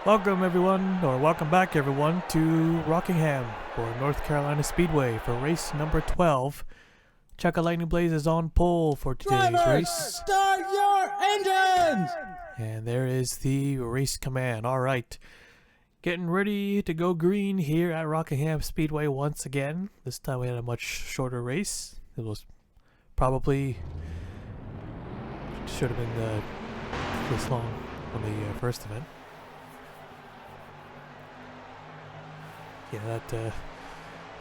Welcome everyone, or welcome back everyone, to Rockingham for North Carolina Speedway for race number 12. Checka Lightning Blaze is on pole for today's race. Start your engines! And there is the race command. Alright, getting ready to go green here at Rockingham Speedway once again. This time we had a much shorter race. It was probably, should have been this long on the first event. Yeah, that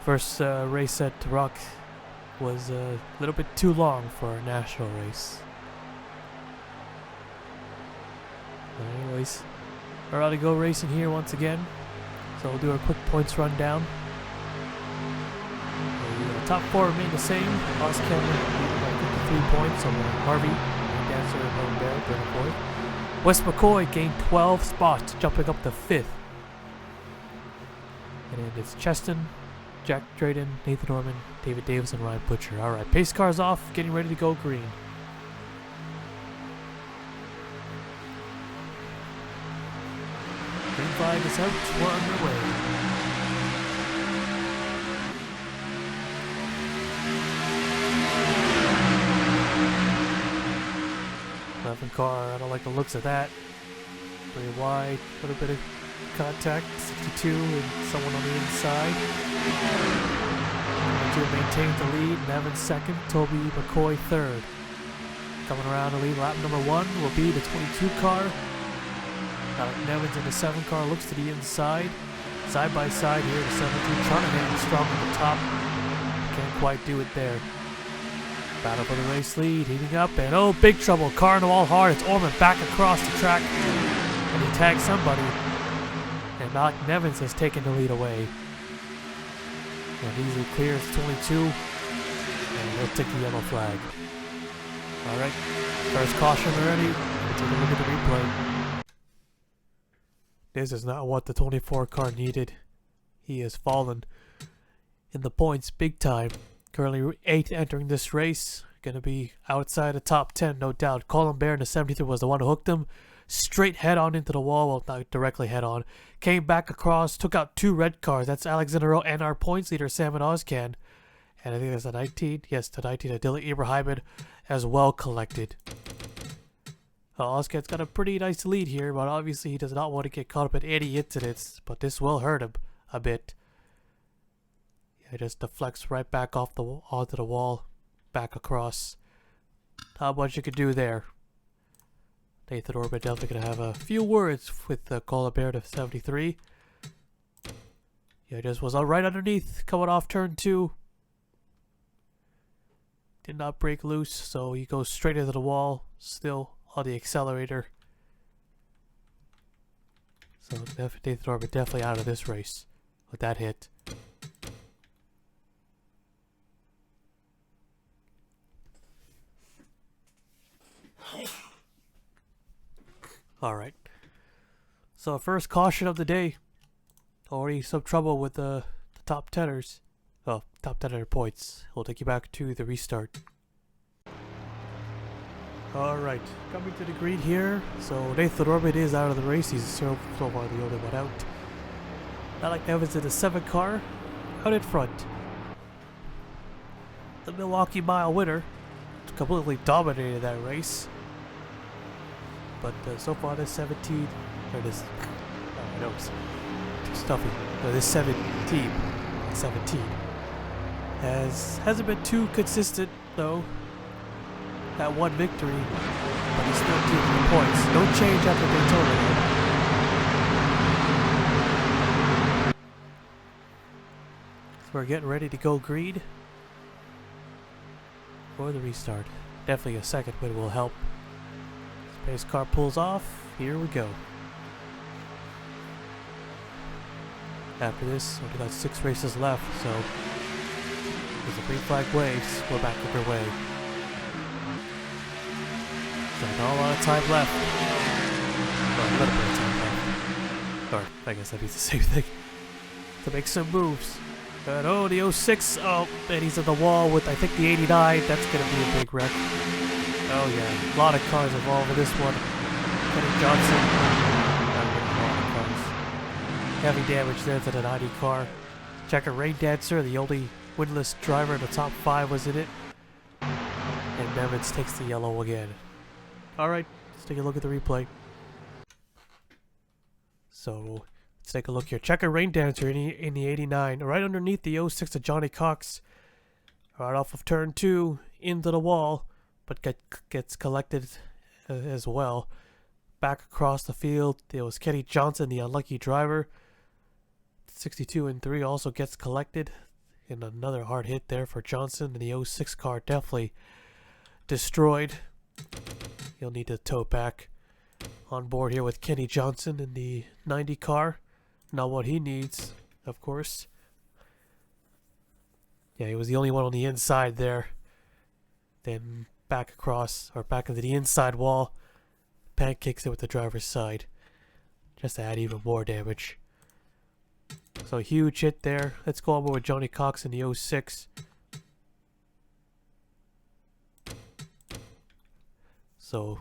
first race at Rock was a little bit too long for a national race. But anyways, we're about to go racing here once again. So we'll do a quick points rundown. The top four remain the same. Lost Cameron by 53 points over Harvey, Dancer, and Bear, 34th. Wes McCoy gained 12 spots, jumping up to 5th. And it's Cheston, Jack Drayden, Nathan Norman, David Davis, and Ryan Butcher. Alright, pace cars off, getting ready to go green. Green flag is out, we're underway. Left car, I don't like the looks of that. Very wide, a little bit of contact, 62 and someone on the inside. To maintain the lead, Nevin second, Toby McCoy third. Coming around the lead, lap number 1 will be the 22 car. Nevin's in the 7 car, looks to the inside. Side by side here, the 17 trying to hang strong at the top. Can't quite do it there. Battle for the race lead, heating up, and oh, big trouble. Car in the wall hard, it's Orman back across the track. And he tags somebody. And Malik Nevins has taken the lead away. And easily clears 22. And he'll take the yellow flag. Alright, first caution already. Let's take a look at the replay. This is not what the 24 car needed. He has fallen in the points big time. Currently 8th entering this race. Gonna be outside the top 10, no doubt. Colin Bear in the 73 was the one who hooked him. Straight head on into the wall, well, not directly head on. Came back across, took out 2 red cars. That's Alexander O and our points leader, Salmon Ozcan. And I think there's a 19. Yes, the 19, Adila Ibrahim as well collected. Ozcan's got a pretty nice lead here, but obviously he does not want to get caught up in any incidents. But this will hurt him a bit. Yeah, just deflects right back off onto the wall, back across. Not much you could do there. Nathan Orban definitely going to have a few words with Colin Bear to 73. Yeah, just was right underneath, coming off turn 2. Did not break loose, so he goes straight into the wall, still on the accelerator. So Nathan Orban definitely out of this race with that hit. Alright, so first caution of the day. Already some trouble with the top 10ers. Well, top 10 points. We'll take you back to the restart. Alright, coming to the green here. So Nathan Orban is out of the race. He's so far the only one out. Not like Evans in the 7 car. Out in front. The Milwaukee Mile winner completely dominated that race. But so far this 17, or this, I know it's too stuffy, but this 17 hasn't been too consistent though. That one victory, but he's still taking the points. No change after Daytona. So we're getting ready to go green for the restart. Definitely a second win will help. Pace car pulls off. Here we go. After this, we've got 6 races left, so as the green flag waves, we're back underway. So not a lot of time left. Well, a little bit of time left. Or I guess that means the same thing. To make some moves. And oh, the 06. Oh, and he's at the wall with I think the 89. That's gonna be a big wreck. Oh yeah, a lot of cars involved with this one. Kenny Johnson. A lot of cars. Heavy damage there to the 90 car. Checker Rain Dancer, the only winless driver in the top 5 was in it. And Nevins takes the yellow again. Alright, let's take a look at the replay. So, let's take a look here. Checker Rain Dancer in the 89, right underneath the 06 of Johnny Cox. Right off of turn 2, into the wall, but gets collected as well. Back across the field, there was Kenny Johnson, the unlucky driver. 62 and 3 also gets collected. And another hard hit there for Johnson. And the 06 car definitely destroyed. He'll need to tow back. On board here with Kenny Johnson in the 90 car. Not what he needs, of course. Yeah, he was the only one on the inside there. Then back across, or back into the inside wall. Pancakes it with the driver's side. Just to add even more damage. So huge hit there. Let's go over with Johnny Cox in the 06. So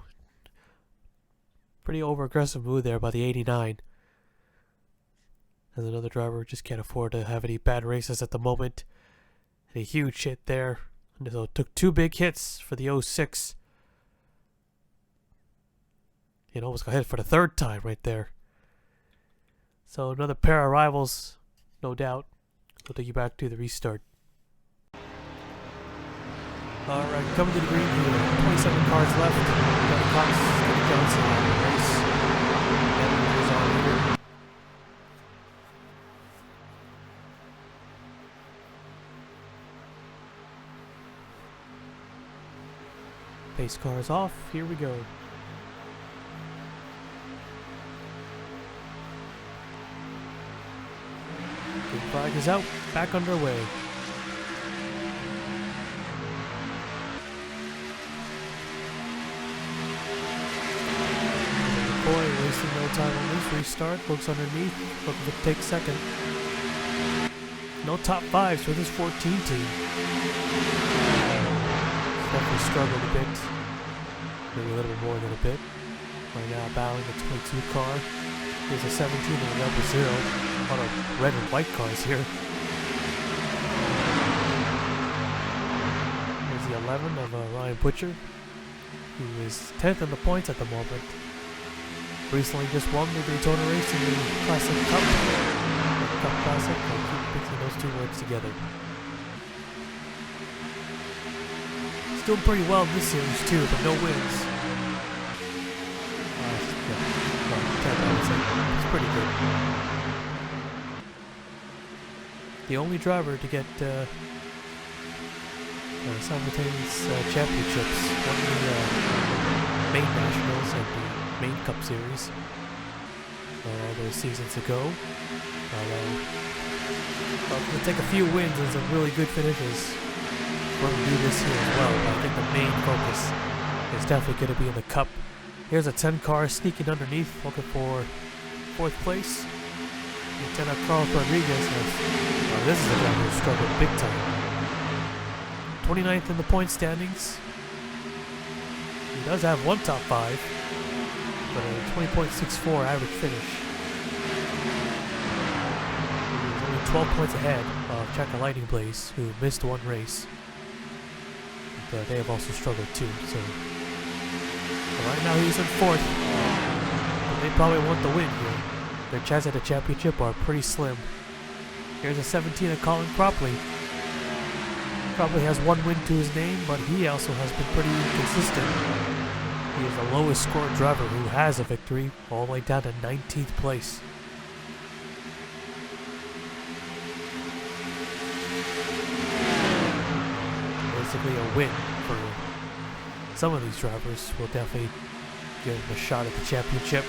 pretty over-aggressive move there by the 89. As another driver just can't afford to have any bad races at the moment. And a huge hit there. And so it took 2 big hits for the 06. And almost got hit for the 3rd time right there. So another pair of rivals, no doubt. We'll take you back to the restart. Alright, coming to the green here. 27 cars left. Johnny Cox, Kenny Johnson on the race. Nevins is on leader. Pace car is off. Here we go. Green flag is out. Back underway. Boy, wasting no time on this restart. Looks underneath. Looking to take second. No top 5s for this 14 team. Definitely struggled a bit. Maybe a little bit more than a bit. Right now battling the 22 car. There's a 17 and a number 0. A lot of red and white cars here. There's the 11 of Ryan Butcher, who is 10th in the points at the moment. Recently just won the Daytona race in the Classic Cup. Cup Classic. I keep mixing those 2 words together. He's doing pretty well in this series too, but no wins. It's pretty good. The only driver to get simultaneous championships, won the main nationals and the main cup series all those seasons ago. It'll take a few wins and some really good finishes for him to do this here as well, but I think the main focus is definitely going to be in the cup. Here's a 10 car sneaking underneath, looking for 4th place. Lieutenant Carlos Rodriguez has, this is a guy who struggled big time. 29th in the point standings. He does have 1 top 5, but a 20.64 average finish. He's only 12 points ahead of Checker Lightning Blaze, who missed 1 race. But they have also struggled too, so right now he's in 4th. But they probably want the win here. Their chances at the championship are pretty slim. Here's a 17 of Colin Cropley. Probably has 1 win to his name, but he also has been pretty inconsistent. He is the lowest scored driver who has a victory, all the way down to 19th place. Basically a win for some of these drivers. Will definitely give them a shot at the championship.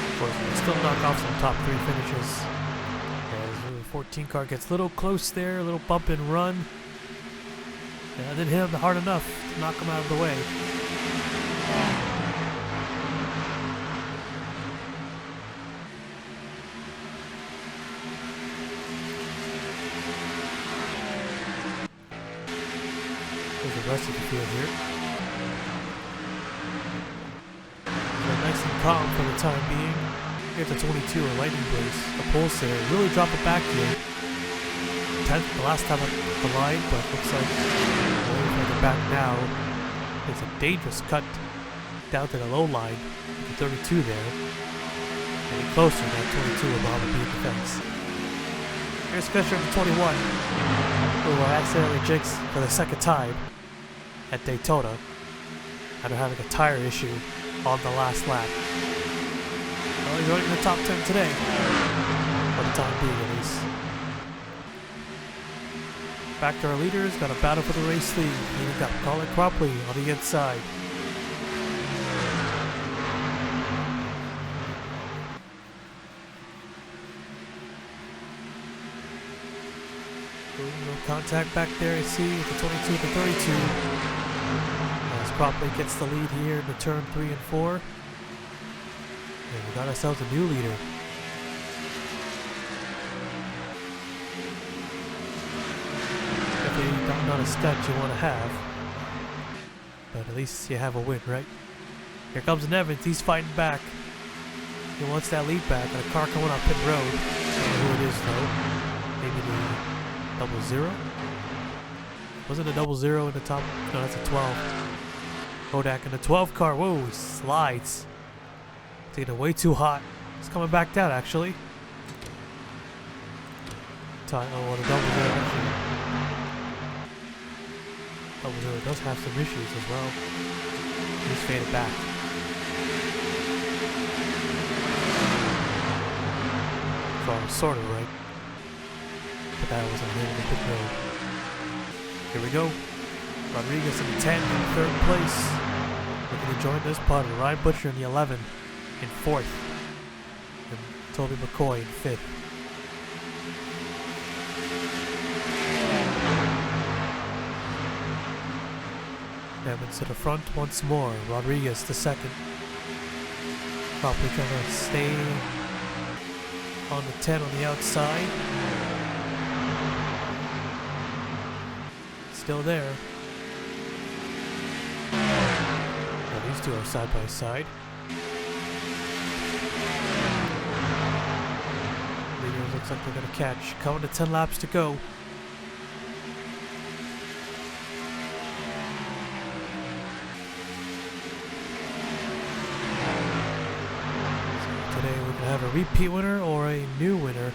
Of course, we'll still knock off some top 3 finishes. As the 14 car gets a little close there, a little bump and run. Yeah, didn't hit him hard enough to knock him out of the way. There's the rest of the field here. A nice problem for the time being. Here's a 22 or lightning brace, a pulse there. Really drop it back here. 10th, the last time up the line, but looks like way further back now. It's a dangerous cut down to the low line. The 32 there. Getting closer, that 22 will probably be in the fence. Here's Fisher at 21, who accidentally jinxed for the second time at Daytona after having a tire issue on the last lap. Well, he's running in the top 10 today, for the time being at least. Back to our leaders, got a battle for the race lead. Leading up, Colin Cropley on the inside. No contact back there, I see, with the 22 to 32. As Cropley gets the lead here in the turn 3 and 4. And we got ourselves a new leader. Definitely not a stat you want to have. But at least you have a win, right? Here comes Nevins, he's fighting back. He wants that lead back, and a car coming up pit road. I don't know who it is though. Maybe the 00? Wasn't a 00 in the top? No, that's a 12. Kodak in the 12 car. Whoa, he slides. Taking it way too hot. It's coming back down actually. Oh, the 00 actually. 00 does have some issues as well. He's faded back. Well, sort of right. But that wasn't him in the pit road. Here we go. Rodriguez in the 10 in 3rd place. Looking to join this putter. Ryan Butcher in the 11 in 4th. And Toby McCoy in 5th. Evans to the front once more. Rodriguez the 2nd. Probably trying to stay on the 10 on the outside. Still there. Well, these two are side by side. Leaders looks like they're going to catch. Coming to 10 laps to go. So today we're going to have a repeat winner or a new winner.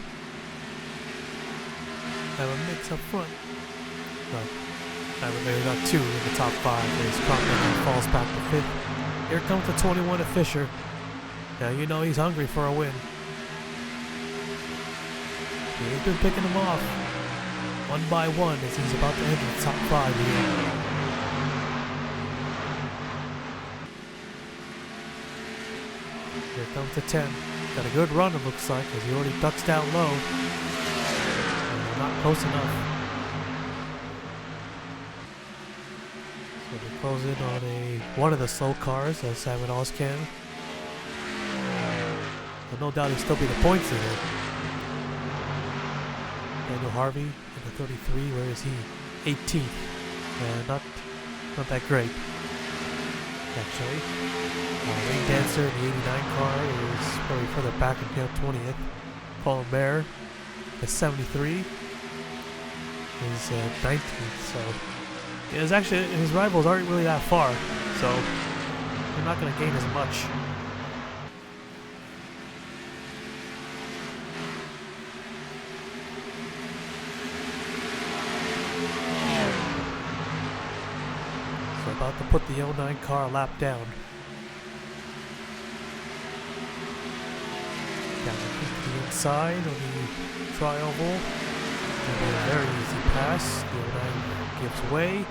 Have a mix up front. Well, we got 2 in the top 5. There's Cropley and falls back to 5th. Here comes the 21 of Fisher. Now you know he's hungry for a win. He's been picking them off one by one as he's about to enter the top 5 here. Here comes the 10. Got a good run it looks like as he already ducks down low. And not close enough. So they close in on one of the slow cars, as Simon Oz can. But no doubt he'll still be the points leader. Daniel Harvey in the 33, where is he? 18th. Not that great, actually. Wayne Dancer in the 89 car is probably further back in the 20th. Paul Bear, the 73, is 19th. So it's actually, his rivals aren't really that far, so they're not going to gain as much. So about to put the 09 car lap down. Down to the inside of the tri-oval. A very easy pass. The 09 gives way.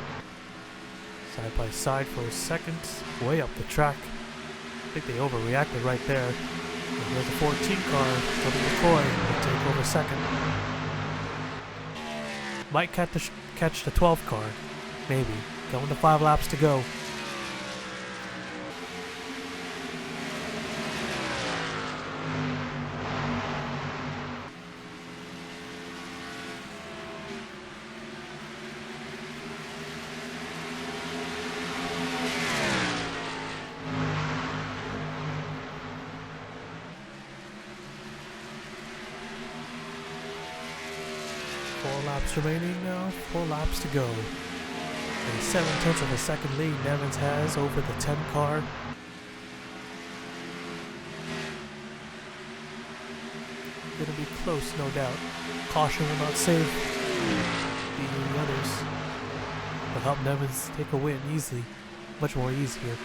Side by side for a second. Way up the track. I think they overreacted right there. And here's the 14 car. Toby McCoy will take over second. Might catch the 12 car. Maybe. Going to 5 laps to go. laps remaining now. 4 laps to go. A 7/10 of a second lead Nevins has over the 10 car. Gonna be close, no doubt. Caution will not save the others. Will help Nevins take a win easily. Much more easier.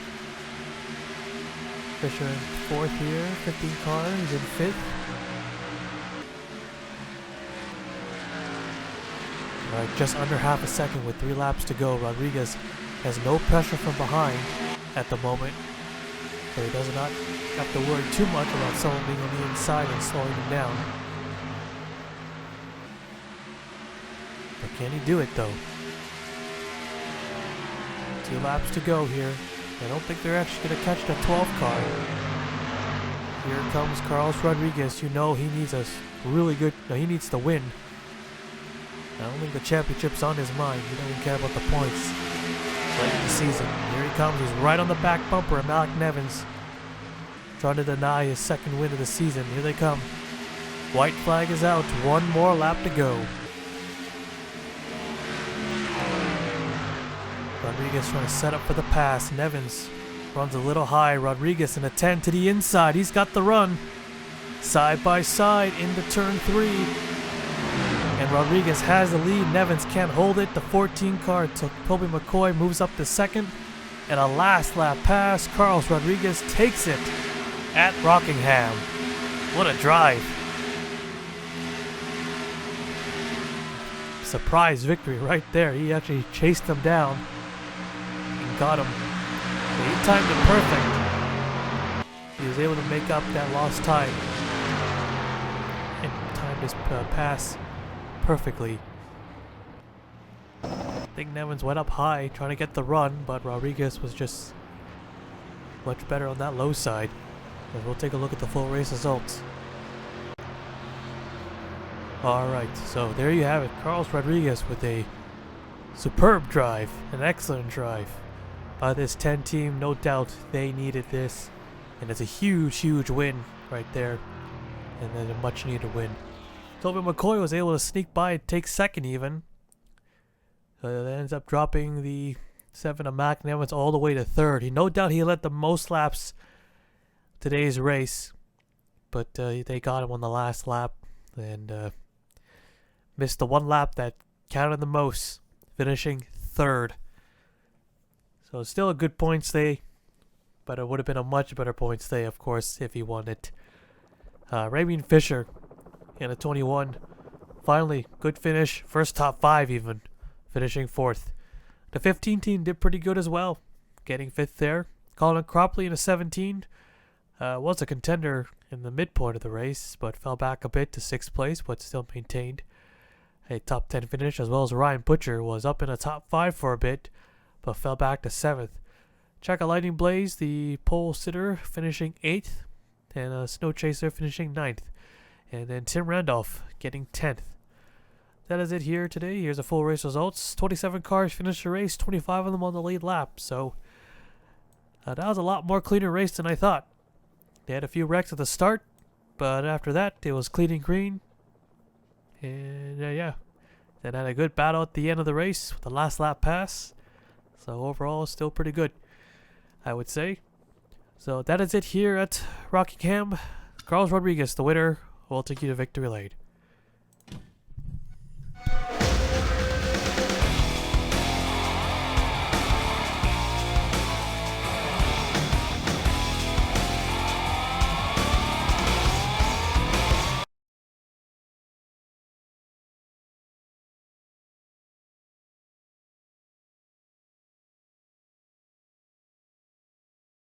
Fisher in 4th here. 15 car is in 5th. Alright, just under half a second with 3 laps to go. Rodriguez has no pressure from behind at the moment. So he does not have to worry too much about someone being on the inside and slowing him down. But can he do it though? 2 laps to go here. I don't think they're actually going to catch the 12 car. Here comes Carlos Rodriguez. You know he needs a really good... No, he needs to win. I don't think the championship's on his mind. He doesn't care about the points late in the season. Here he comes. He's right on the back bumper of Malik Nevins. Trying to deny his 2nd win of the season. Here they come. White flag is out. 1 more lap to go. Rodriguez trying to set up for the pass. Nevins runs a little high. Rodriguez in a 10 to the inside. He's got the run. Side by side into turn 3. And Rodriguez has the lead. Nevins can't hold it. The 14 car took Toby McCoy, moves up to 2nd. And a last lap pass. Carlos Rodriguez takes it at Rockingham. What a drive. Surprise victory right there. He actually chased him down and got him. He timed it perfect. He was able to make up that lost time and timed his pass perfectly. I think Nevins went up high trying to get the run, but Rodriguez was just much better on that low side. And we'll take a look at the full race results. Alright, so there you have it. Carlos Rodriguez with a superb drive, an excellent drive by this 10 team. No doubt they needed this, and it's a huge, huge win right there, and then a much needed win. Toby McCoy was able to sneak by and take 2nd even. That ends up dropping the 7 of Mac Nevins all the way to 3rd. No doubt he led the most laps today's race, but they got him on the last lap and missed the 1 lap that counted the most, finishing 3rd. So still a good points day, but it would have been a much better points day, of course, if he won it. Raymond Fisher in a 21. Finally, good finish. First top 5 even, finishing 4th. The 15 team did pretty good as well, getting 5th there. Colin Cropley in a 17. Was a contender in the midpoint of the race, but fell back a bit to 6th place, but still maintained a top 10 finish, as well as Ryan Butcher was up in the top 5 for a bit, but fell back to 7th. Chaka Lightning Blaze, the pole sitter, finishing 8th, and Snow Chaser finishing 9th. And then Tim Randolph getting 10th. That is it here today. Here's the full race results. 27 cars finished the race, 25 of them on the lead lap. So that was a lot more cleaner race than I thought. They had a few wrecks at the start, but after that it was clean and green. And yeah, then had a good battle at the end of the race with the last lap pass. So overall, still pretty good, I would say. So that is it here at Rockingham. Carlos Rodriguez, the winner, will take you to victory lane.